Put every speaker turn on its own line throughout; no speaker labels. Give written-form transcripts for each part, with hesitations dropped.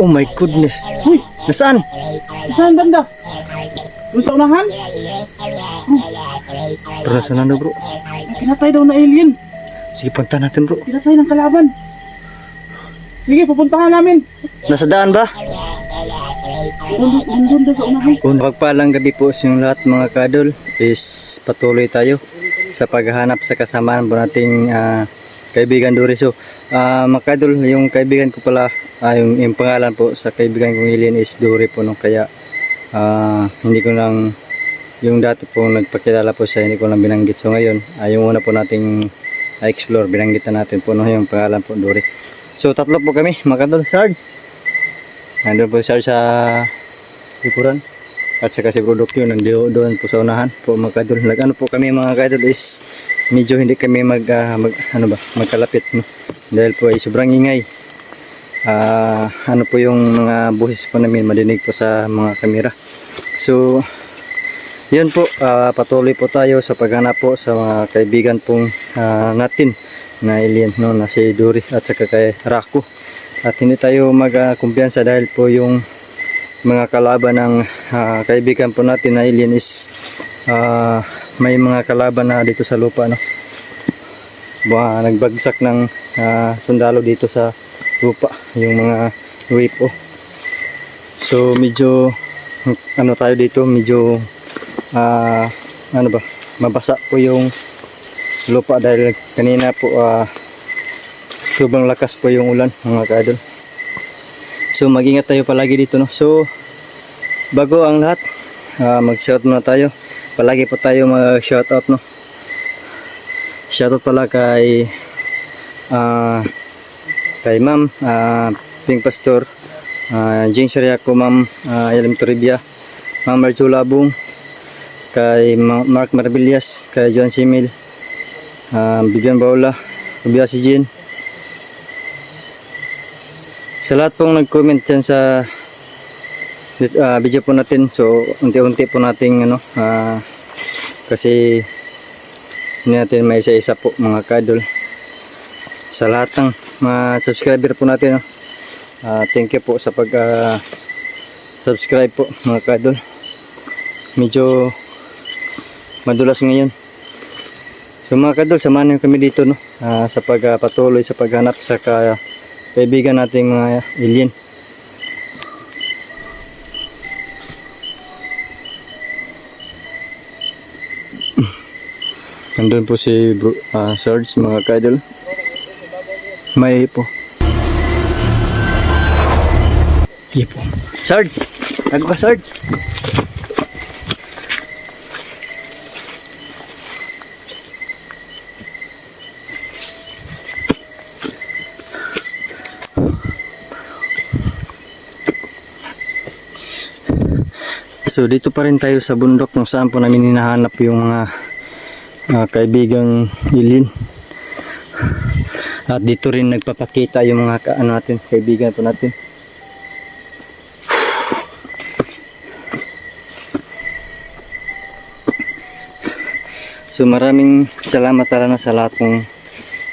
Oh my goodness.
Uy,
Nasaan?
saan banda? Doon sa unahan?
Bro, nasaan na bro?
Pinatay daw na alien.
Sige, punta natin bro.
Pinatay ng kalaban. Sige, pupuntahan namin.
Nasa daan ba?
Doon daw sa unahan.
Kung pagpalang gabi po sa inyong lahat mga kadol, is patuloy tayo sa paghahanap sa kasamaan po nating kaibigan Dory. So mga kadol, yung kaibigan ko pala, yung pangalan po sa kaibigan kong alien is Dory po, no? Kaya hindi ko lang, yung dati po nagpakilala po siya, hindi ko lang binanggit. So ngayon, yung una po nating explore, binanggitan natin po, no? Yung pangalan po Dory. So tatlo po kami mga kadol. Sarge, nandun po si Sarge sa likuran, at saka si Brodok yun doon po sa unahan po mga kadol. Ano po kami mga kadol is medyo hindi kami magkalapit, no? Dahil po ay sobrang ingay. Ano po yung mga boses po namin madinig po sa mga kamera. So yun po, patuloy po tayo sa paghanap po sa mga kaibigan pong natin na alien, no, na si Dory at saka kay Rako. At hindi tayo magkumpiyansa dahil po yung mga kalaban ng kaibigan po natin na alien is may mga kalaban na dito sa lupa, no? Nagbagsak ng sundalo dito sa lupa, yung mga UFO. So medyo tayo dito, medyo mabasa po yung lupa dahil kanina po sobrang lakas po yung ulan mga kaidol. So mag-ingat tayo palagi dito, no? So bago ang lahat, mag-shout muna tayo. Palagi po tayo mag-shout out, no? Shout out pala kay Ma'am Ping Pastor, Jing Shariaco, Ma'am Yalim Toribia, Ma'am Marjula Abung, kay Mark Marbillas, kay John Simil, Bibian Baula, Ubiasi Jin. Sa lahat pong nag-comment dyan sa video po natin. So unti-unti po nating kasi hindi natin may isa-isa po mga kadol. Sa lahat ng mga subscriber po natin, no? Thank you po sa pag subscribe po mga kadol. Medyo madulas ngayon. So mga kadol, samahan niyo kami dito, no? Sa pagpatuloy sa paghanap sa kaibigan nating mga alien. Nandun po si Sarge mga kadol. May po. Ipo. Sarge! Ako ka, Sarge? So dito pa rin tayo sa bundok kung saan po namin hinahanap yung mga kaibigang alien. At dito rin nagpapakita yung mga natin, kaibigan po natin. So maraming salamat na sa lahat ng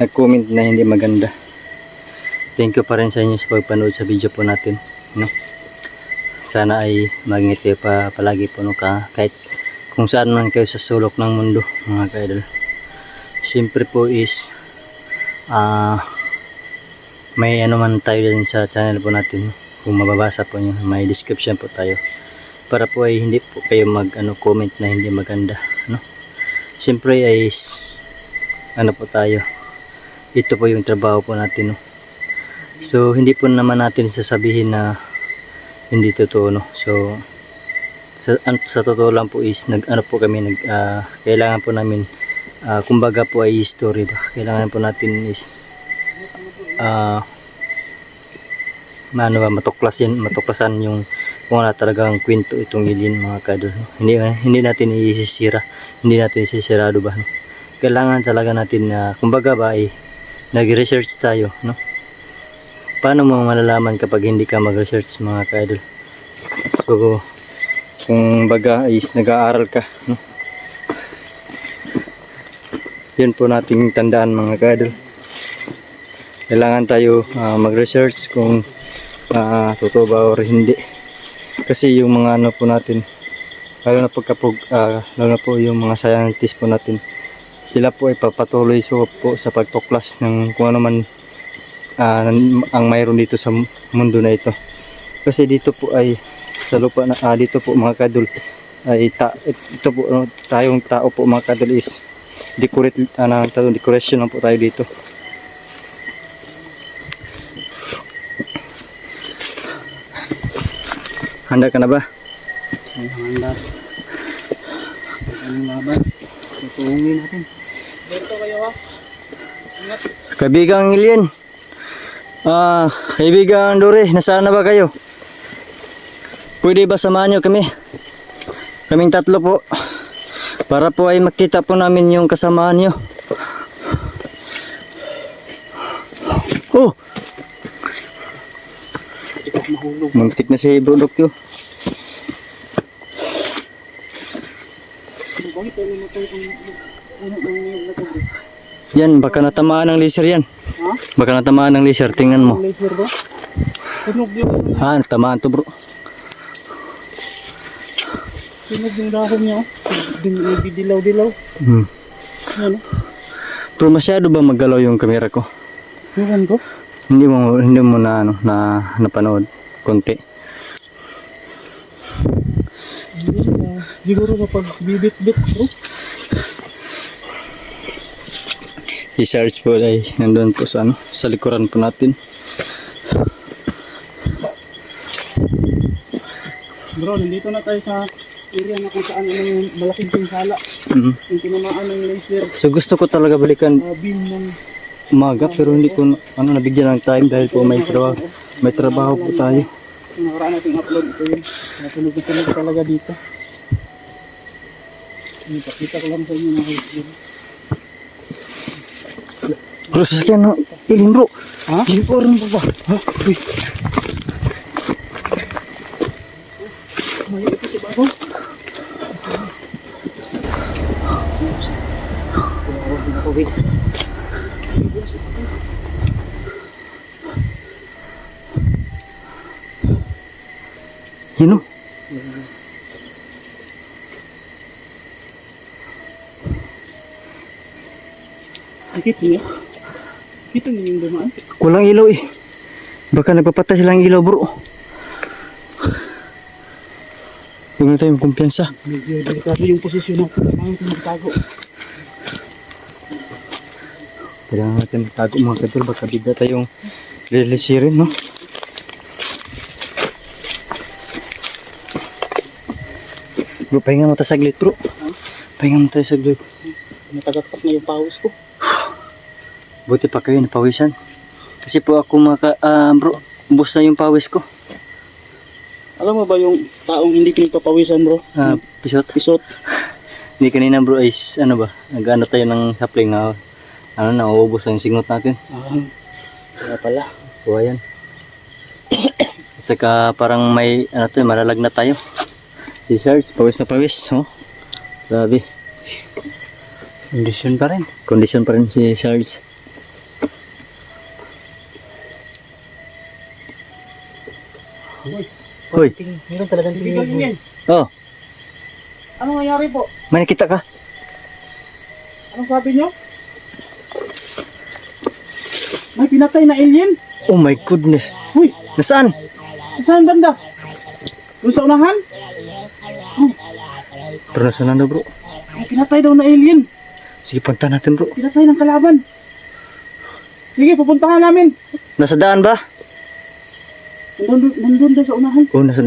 nag-comment na hindi maganda. Thank you pa rin sa inyo sa pagpanood sa video po natin, no? Sana ay mag-ingat kayo palagi po, no, kahit kung saan man kayo sa sulok ng mundo mga kaidol. Siyempre po is may man tayo din sa channel po natin, kung mababasa po nyo, may description po tayo para po ay hindi po kayo comment na hindi maganda, no? Siyempre ay po tayo, ito po yung trabaho po natin, no? So hindi po naman natin sasabihin na hindi totoo, no? So sa totoo lang po is po kami kailangan po namin kumbaga po ay history ba, kailangan po natin is matuklasan yung kung ano talagang kwento itong alien mga kadol, no? Hindi natin isisirado ba, no? Kailangan talaga natin kumbaga ba ay nag-research tayo, no? Paano mo malalaman kapag hindi ka mag-research mga kadol? So kung baga is nag-aaral ka, no? Yun po nating tandaan mga kadol. Kailangan tayo mag-research kung totoo ba or hindi. Kasi yung mga ano po natin, lalo na po yung mga scientist po natin, sila po ay papatuloy po sa pagtuklas ng kung ano man ang mayroon dito sa mundo na ito. Kasi dito po ay sa lupa na dito po mga kadol ay ito po tayong tao po mga kadol is decoration lang po tayo dito. Handa ka na ba?
Handa. Ang laban. Tutungin natin. Dito kayo ha. Ingat.
Kaibigang Alien. Kaibigang Dore, nasaan na ba kayo? Pwede ba samahan nyo kami? Kaming tatlo po. Para po ay makita po namin yung kasamahan nyo. Oh! Muntik na si Bro Dokyo. Yan, baka natamaan ng laser yan.
Ha?
Baka natamaan ng laser, tingnan mo.
Laser ba? Sunog yung
Natamaan to bro.
sunog yung dahon niya. Dilaw-dilaw.
Hmm.
Ano?
Pero masyado ba maggalaw yung kamera ko?
Ewan ko.
Hindi mo na napanood konti.
Siguro kapag bibit-bit bro.
I-search po ay nandun po sa sa likuran po natin.
Bro, nandito na tayo sa area na kung saan yung malaking pinsala.
Mhm.
Yung tinamaan ng laser
So gusto ko talaga balikan
beam ng
umaga pero hindi ko nabigyan ng time dahil po may trabaho po tayo.
yung nakaraan natin upload. Ito yun. Nasunog na sunog talaga dito. Ipakita ko lang sa inyo mga kaibigan.
Bro, sasakyan no. Ilin bro.
Ha?
Ilin po rin po ba?
Ha? Uy. May ito si Bago.
Yun o.
Nakita niyo? Kita niyo yung dumaan?
Walang ilaw eh. Baka nagpapatay silang ilaw bro. Huwag na tayong kumpiyansa.
Medyo delikado yung posisyon natin. Kailangan natin magtago.
Kailangan natin magtago mga kadol. Baka bigla tayong lilisirin no. Bro, pahinga mo tayo saglit bro. Pahinga mo tayo saglit.
Natagaktak na yung pawis ko.
Buti pa kayo napawisan. Kasi po ako bro, ubos na yung pawis ko.
Alam mo ba yung taong hindi pinagpapawisan bro?
Pisot.
Pisot.
Hindi kanina bro is ano ba, nag-ano tayo ng sapling na nauubos na yung signot natin.
Kaya pala.
So ayan. At saka parang may malalag na tayo. Si Sarge, pawis na pawis. Oh. Sabi. Condition pa rin. Condition pa rin si Sarge. Hoy.
Meron talagang tingin.
Oh,
Ano nangyari po?
may nakita ka?
Anong sabi niyo? May pinatay na alien?
Oh my goodness.
Uy,
Nasaan?
saan banda? Doon sa unahan?
Pero nasaan na bro?
May pinatay daw na alien.
Sige, punta natin bro.
Pinatay ng kalaban. Sige, pupuntahan namin.
Nasa daan ba?
Nandun daw sa unahan.
Oh, nasa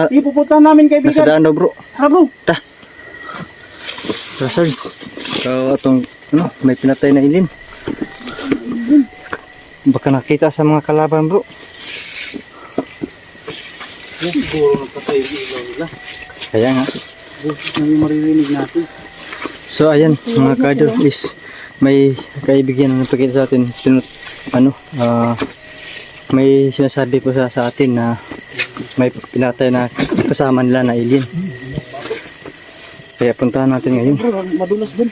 Sige, pupuntahan namin kaibigan.
daan daw bro.
Tara bro.
Tara Sarge. So, itong, may pinatay na ilin. Baka nakita sa mga kalaban bro.
Yan siguro nagpatay yung ilaw nila.
Kaya nga.
Boses na yung maririnig natin.
So ayan mga kadol is may kaibigan na nagpakita sa atin. May sinasabi po sa atin na may pinatay na kasama nila na alien. Kaya puntahan natin ngayon.
Bro, madulas din.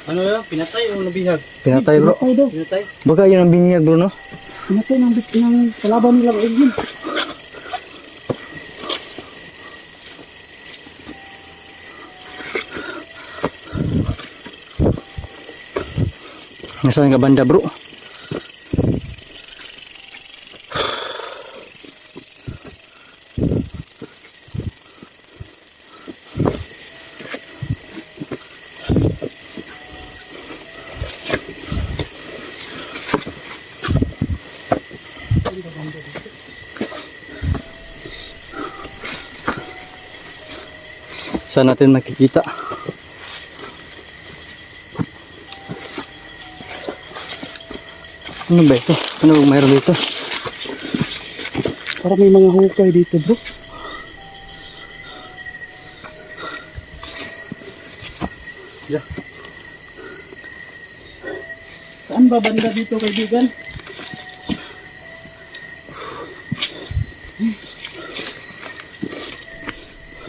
Ano yan? Pinatay o nabihag?
Pinatay bro.
Pinatay daw.
Baka yun ang binyag bro no?
Pinatay ng kalaban nilang alien.
Nasaan ka banda bro? Saan natin makikita? Ano ba ito? Ano bang mayroon dito?
Parang may mga hukay dito bro. Yeah. Saan ba banda dito kaibigan?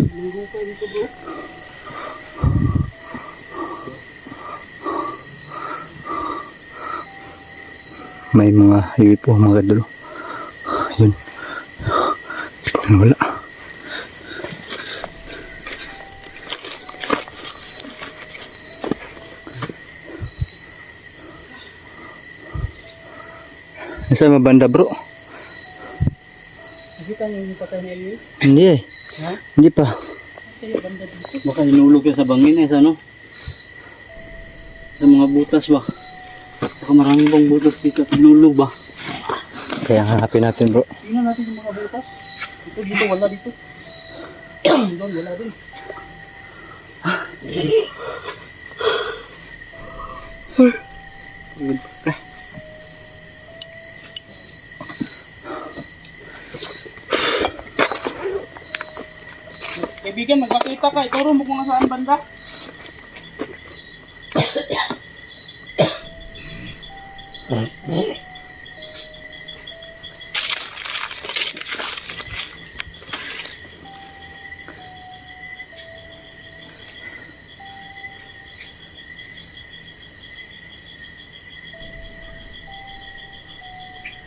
May hukay dito bro.
May mga hiwi po mga kadol. Yun. Wala. Nasa mabanda bro?
Nakita niyo yung patay na Elio?
Hindi eh.
Ha?
Hindi pa.
Kaya banda dito. Baka hinulog yan sa bangin eh, ano? Sa mga butas ba? Baka maraming bang butas dito at hinulog ba?
Kaya hanapin natin bro.
Tingnan natin yung mga butas. Dito, wala dito. Doon, wala din. Kaibigan, magpakita ka. Ituro mo kung saan banda.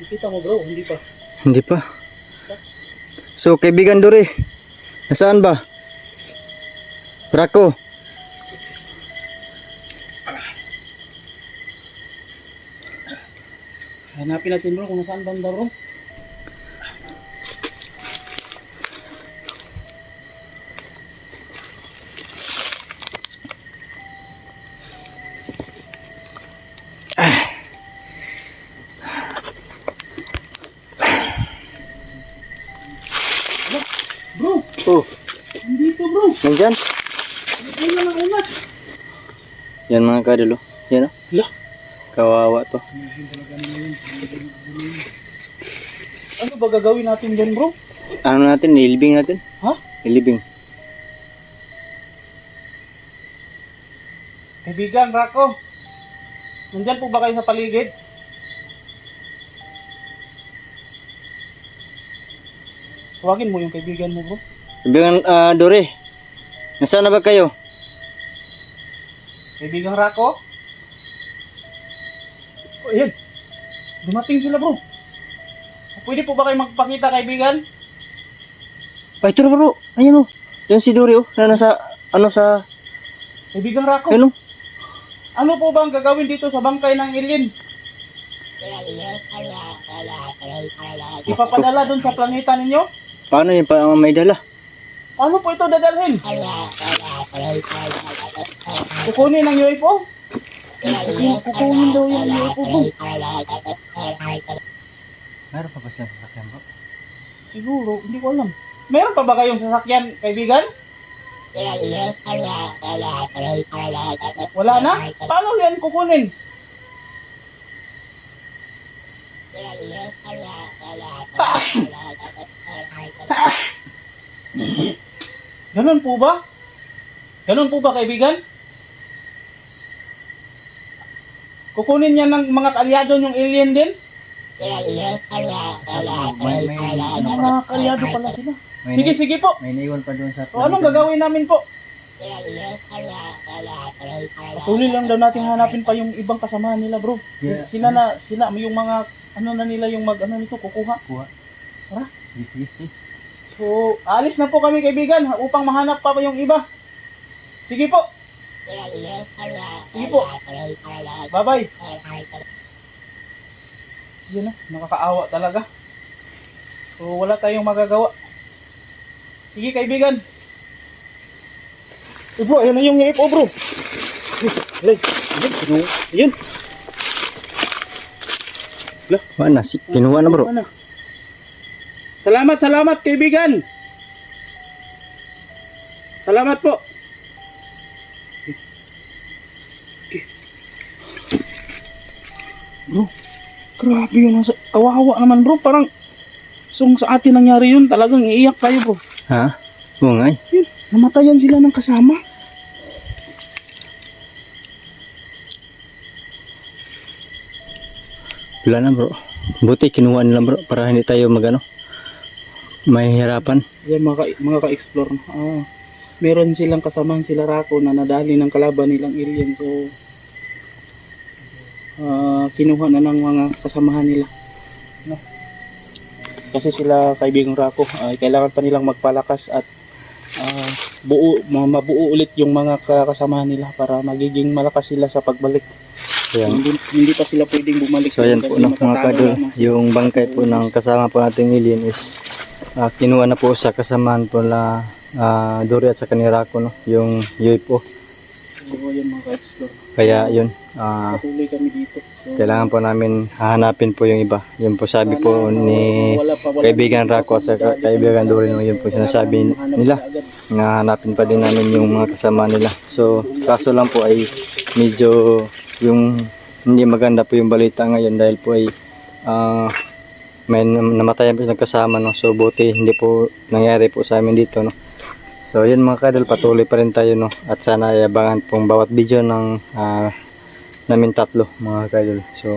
Kita mo bro, hindi pa.
Hindi pa. So kaibigan Dore, nasaan ba? Brako.
Hanapin natin bro kung saan banda bro. Bro,
Oh,
dito bro.
nandyan.
Ay na unat.
Yan mga kadol. Yan oh.
Hala.
Kawawa to.
Ano ba gagawin natin dyan bro?
Ano natin? Nilibing natin?
Ha?
Nilibing.
Kaibigan, Rako. Nandyan po ba kayo sa paligid? Tawagin mo yung kaibigan mo bro.
Kaibigan Dore, nasaan na ba kayo?
Kaibigan Rako? Oh, ayan. Dumating sila bro. Pwede po ba kayo magpakita kaibigan?
Ay, ito na bro. Ayan oh. Yan si Dore oh. Na nasa, ano sa,
Kaibigan Rako?
ano?
Ano po ba ang gagawin dito sa bangkay ng alien? Ipapadala dun sa planeta ninyo?
Paano yung may dala?
Ano po ito dadalhin? Kukunin ang UFO? Kukunin daw yung UFO bro.
Meron pa ba siya sasakyan bro?
Siguro, hindi ko alam. Meron pa ba kayong sasakyan, kaibigan? Wala na? Paano yan kukunin? Ganun po ba? Ganun po ba kaibigan? Kukunin niya ng mga kalyado yung alien din? Mga kalyado pala sila. Sige, sige po.
May naiwan pa doon sa...
O anong gagawin namin po? Patuloy lang daw natin hanapin pa yung ibang kasamahan nila bro.
Yeah.
Sila yung mga ano na nila yung mag ano nito kukuha.
Kuha.
Tara.
Sige, sige.
So, alis na po kami kaibigan upang mahanap pa yung iba. Sige po. Sige po. Bye-bye.
Yun na, nakakaawa talaga. So wala tayong magagawa. Sige kaibigan. Bro, ayan na yung UFO bro. Like, yun.
Wala, kinuha na bro.
Salamat kaibigan. Salamat po. Bro, grabe yun. Kawawa naman bro. Parang sa atin nangyari yun. Talagang iiyak tayo bro.
Ha? Oo nga eh.
Yun, namatayan sila ng kasama.
Wala na bro. Buti kinuha nila bro para hindi tayo mahihirapan.
Yan mga ka-explore. Meron silang kasamang sila Rako na nadali ng kalaban nilang alien. So, kinuha na ng mga kasamahan nila. No? Kasi sila kaibigang Rako, kailangan pa nilang magpalakas at mabuo ulit yung mga kasamahan nila para magiging malakas sila sa pagbalik.
Ayan.
Hindi pa sila pwedeng bumalik.
So ayan po
kasi
no, mga
matatalo
kadol,
lamang sila.
yung bangkay po ng kasama po nating alien is kinuha na po sa kasamaan po na Dory at sa kanira ko no, yung UFO.
So yan mga ka-explore.
Kaya yun,
Patuloy kami dito. So,
kailangan po namin hahanapin po yung iba. Yun po sabi po ni kaibigan Rako at sa kaibigan Dory no, yun po sinasabi nila na hanapin pa din namin yung mga kasama nila. So kaso lang po ay medyo yung hindi maganda po yung balita ngayon dahil po ay may namatayan po nagkasama no. So buti hindi po nangyari po sa amin dito no. So yun mga kadol, patuloy pa rin tayo no. At sana ay abangan pong bawat video ng namin tatlo mga kadol. So